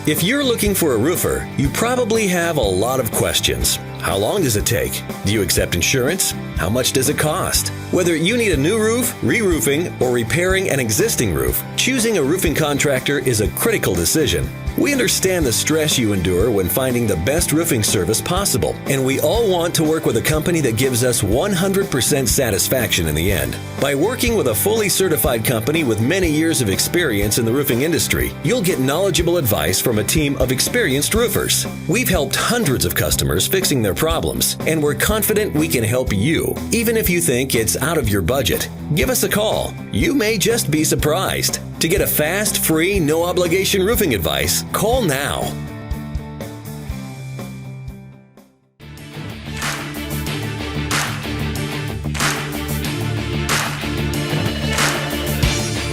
If you're looking for a roofer, you probably have a lot of questions. How long does it take? Do you accept insurance? How much does it cost? Whether you need a new roof, re-roofing, or repairing an existing roof, choosing a roofing contractor is a critical decision. We understand the stress you endure when finding the best roofing service possible, and we all want to work with a company that gives us 100% satisfaction in the end. By working with a fully certified company with many years of experience in the roofing industry, you'll get knowledgeable advice from a team of experienced roofers. We've helped hundreds of customers fixing their problems, and we're confident we can help you, even if you think it's out of your budget. Give us a call. You may just be surprised. To get a fast, free, no-obligation roofing advice, call now.